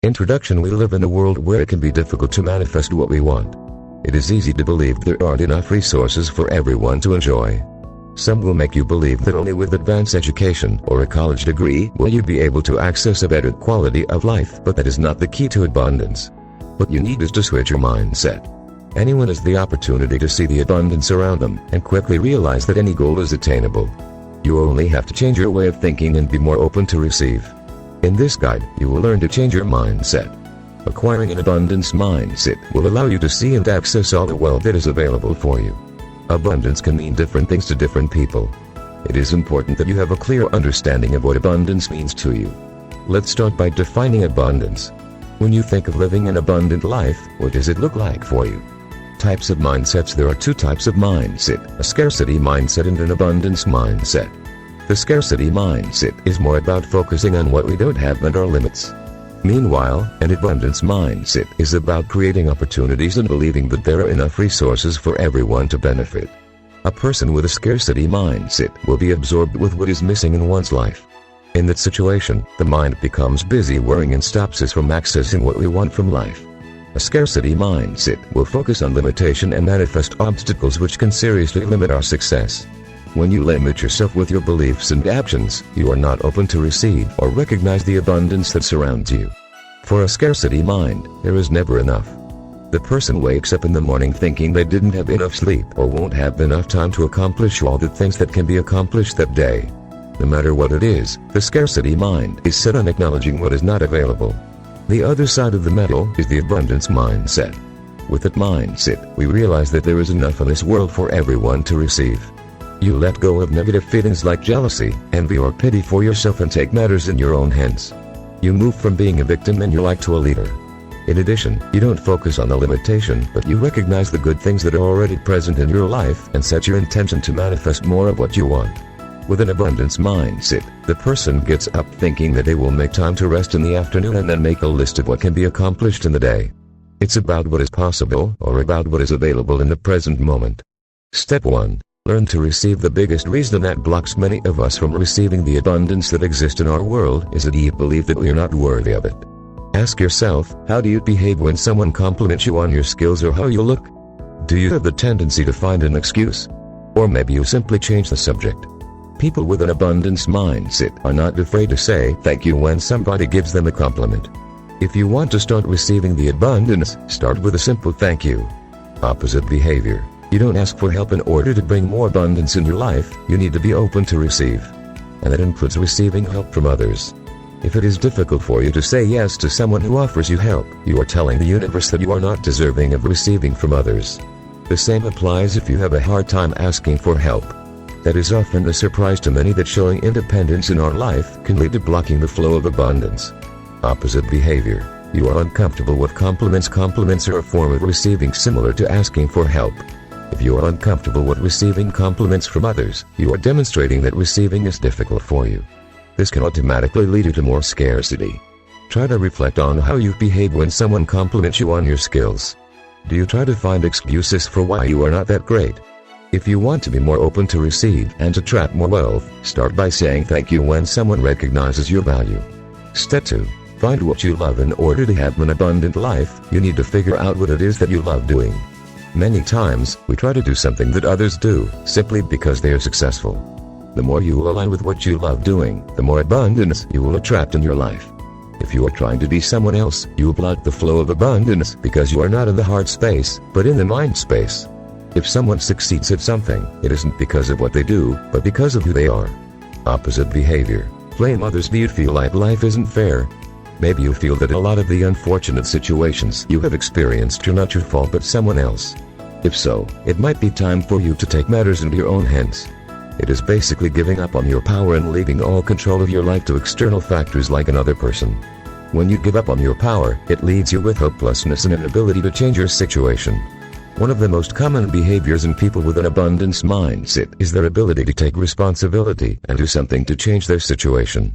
Introduction. We live in a world where it can be difficult to manifest what we want. It is easy to believe there aren't enough resources for everyone to enjoy. Some will make you believe that only with advanced education or a college degree will you be able to access a better quality of life, but that is not the key to abundance. What you need is to switch your mindset. Anyone has the opportunity to see the abundance around them and quickly realize that any goal is attainable. You only have to change your way of thinking and be more open to receive. In this guide, you will learn to change your mindset. Acquiring an abundance mindset will allow you to see and access all the wealth that is available for you. Abundance can mean different things to different people. It is important that you have a clear understanding of what abundance means to you. Let's start by defining abundance. When you think of living an abundant life, what does it look like for you? Types of mindsets. There are two types of mindset: a scarcity mindset and an abundance mindset. The scarcity mindset is more about focusing on what we don't have and our limits. Meanwhile, an abundance mindset is about creating opportunities and believing that there are enough resources for everyone to benefit. A person with a scarcity mindset will be absorbed with what is missing in one's life. In that situation, the mind becomes busy worrying and stops us from accessing what we want from life. A scarcity mindset will focus on limitation and manifest obstacles which can seriously limit our success. When you limit yourself with your beliefs and actions, you are not open to receive or recognize the abundance that surrounds you. For a scarcity mind, there is never enough. The person wakes up in the morning thinking they didn't have enough sleep or won't have enough time to accomplish all the things that can be accomplished that day. No matter what it is, the scarcity mind is set on acknowledging what is not available. The other side of the medal is the abundance mindset. With that mindset, we realize that there is enough in this world for everyone to receive. You let go of negative feelings like jealousy, envy or pity for yourself and take matters in your own hands. You move from being a victim in your life to a leader. In addition, you don't focus on the limitation, but you recognize the good things that are already present in your life and set your intention to manifest more of what you want. With an abundance mindset, the person gets up thinking that they will make time to rest in the afternoon and then make a list of what can be accomplished in the day. It's about what is possible or about what is available in the present moment. Step 1. Learn to receive. The biggest reason that blocks many of us from receiving the abundance that exists in our world is a deep belief that we are not worthy of it. Ask yourself, how do you behave when someone compliments you on your skills or how you look? Do you have the tendency to find an excuse? Or maybe you simply change the subject. People with an abundance mindset are not afraid to say thank you when somebody gives them a compliment. If you want to start receiving the abundance, start with a simple thank you. Opposite behavior. You don't ask for help in order to bring more abundance in your life, you need to be open to receive. And that includes receiving help from others. If it is difficult for you to say yes to someone who offers you help, you are telling the universe that you are not deserving of receiving from others. The same applies if you have a hard time asking for help. That is often a surprise to many that showing independence in our life can lead to blocking the flow of abundance. Opposite behavior. You are uncomfortable with compliments. Compliments are a form of receiving similar to asking for help. If you are uncomfortable with receiving compliments from others, you are demonstrating that receiving is difficult for you. This can automatically lead you to more scarcity. Try to reflect on how you behave when someone compliments you on your skills. Do you try to find excuses for why you are not that great? If you want to be more open to receive and attract more wealth, start by saying thank you when someone recognizes your value. Step 2. Find what you love. In order to have an abundant life, you need to figure out what it is that you love doing. Many times, we try to do something that others do, simply because they are successful. The more you align with what you love doing, the more abundance you will attract in your life. If you are trying to be someone else, you will block the flow of abundance because you are not in the heart space, but in the mind space. If someone succeeds at something, it isn't because of what they do, but because of who they are. Opposite behavior. Blame others. Do you feel like life isn't fair? Maybe you feel that a lot of the unfortunate situations you have experienced are not your fault but someone else. If so, it might be time for you to take matters into your own hands. It is basically giving up on your power and leaving all control of your life to external factors like another person. When you give up on your power, it leaves you with hopelessness and an inability to change your situation. One of the most common behaviors in people with an abundance mindset is their ability to take responsibility and do something to change their situation.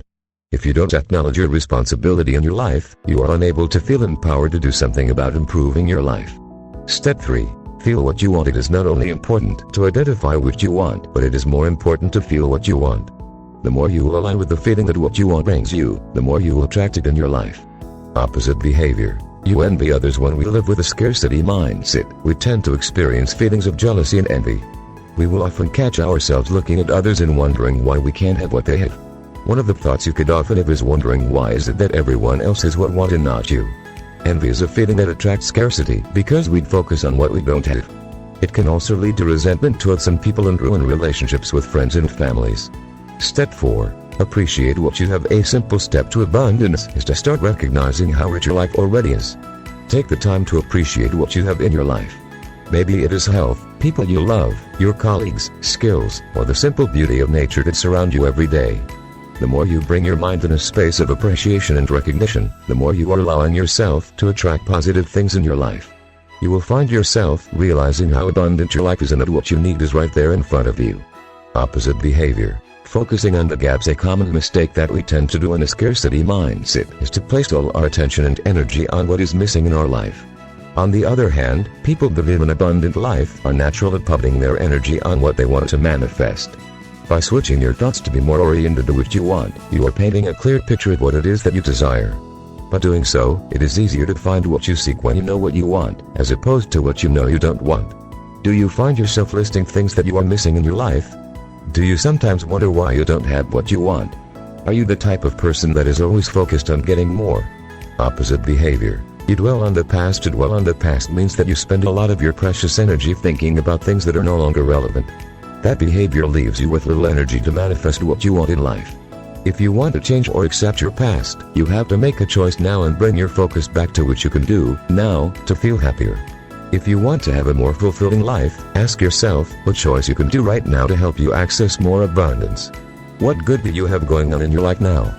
If you don't acknowledge your responsibility in your life, you are unable to feel empowered to do something about improving your life. Step 3. Feel what you want. It is not only important to identify what you want, but it is more important to feel what you want. The more you will align with the feeling that what you want brings you, the more you will attract it in your life. Opposite behavior. You envy others. When we live with a scarcity mindset, we tend to experience feelings of jealousy and envy. We will often catch ourselves looking at others and wondering why we can't have what they have. One of the thoughts you could often have is wondering, why is it that everyone else has what I want and not you? Envy is a feeling that attracts scarcity because we'd focus on what we don't have. It can also lead to resentment towards some people and ruin relationships with friends and families. Step 4. Appreciate what you have. A simple step to abundance is to start recognizing how rich your life already is. Take the time to appreciate what you have in your life. Maybe it is health, people you love, your colleagues, skills, or the simple beauty of nature that surround you every day. The more you bring your mind in a space of appreciation and recognition, the more you are allowing yourself to attract positive things in your life. You will find yourself realizing how abundant your life is and that what you need is right there in front of you. Opposite behavior. Focusing on the gaps. A common mistake that we tend to do in a scarcity mindset is to place all our attention and energy on what is missing in our life. On the other hand, people that live an abundant life are natural at putting their energy on what they want to manifest. By switching your thoughts to be more oriented to what you want, you are painting a clear picture of what it is that you desire. By doing so, it is easier to find what you seek when you know what you want, as opposed to what you know you don't want. Do you find yourself listing things that you are missing in your life? Do you sometimes wonder why you don't have what you want? Are you the type of person that is always focused on getting more? Opposite behavior. You dwell on the past. To dwell on the past means that you spend a lot of your precious energy thinking about things that are no longer relevant. That behavior leaves you with little energy to manifest what you want in life. If you want to change or accept your past, you have to make a choice now and bring your focus back to what you can do now to feel happier. If you want to have a more fulfilling life, ask yourself what choice you can do right now to help you access more abundance. What good do you have going on in your life now?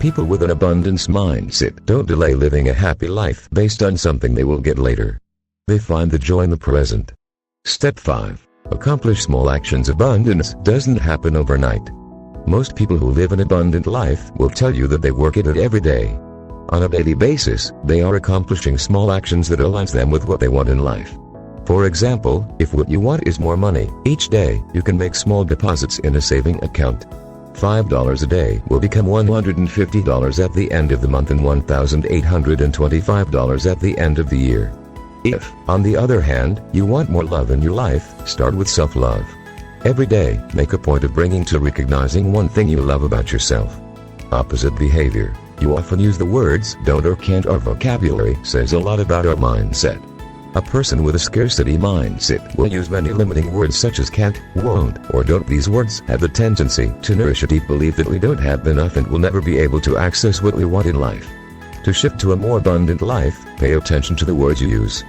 People with an abundance mindset don't delay living a happy life based on something they will get later. They find the joy in the present. Step 5. Accomplish small actions. Abundance doesn't happen overnight. Most people who live an abundant life will tell you that they work at it every day. On a daily basis, they are accomplishing small actions that aligns them with what they want in life. For example, if what you want is more money, each day you can make small deposits in a saving account. $5 a day will become $150 at the end of the month and $1,825 at the end of the year. If, on the other hand, you want more love in your life, start with self-love. Every day, make a point of bringing to recognizing one thing you love about yourself. Opposite behavior. You often use the words don't or can't. Our vocabulary says a lot about our mindset. A person with a scarcity mindset will use many limiting words such as can't, won't, or don't. These words have the tendency to nourish a deep belief that we don't have enough and will never be able to access what we want in life. To shift to a more abundant life, pay attention to the words you use.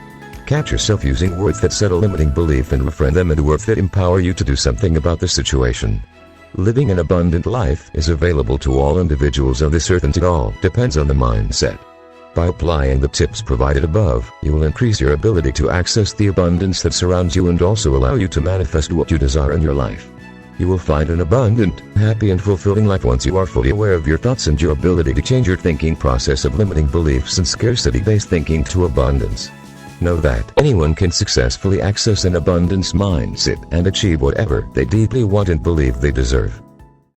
Catch yourself using words that set a limiting belief and reframe them into words that empower you to do something about the situation. Living an abundant life is available to all individuals on this earth, and it all depends on the mindset. By applying the tips provided above, you will increase your ability to access the abundance that surrounds you and also allow you to manifest what you desire in your life. You will find an abundant, happy and fulfilling life once you are fully aware of your thoughts and your ability to change your thinking process of limiting beliefs and scarcity-based thinking to abundance. Know that anyone can successfully access an abundance mindset and achieve whatever they deeply want and believe they deserve.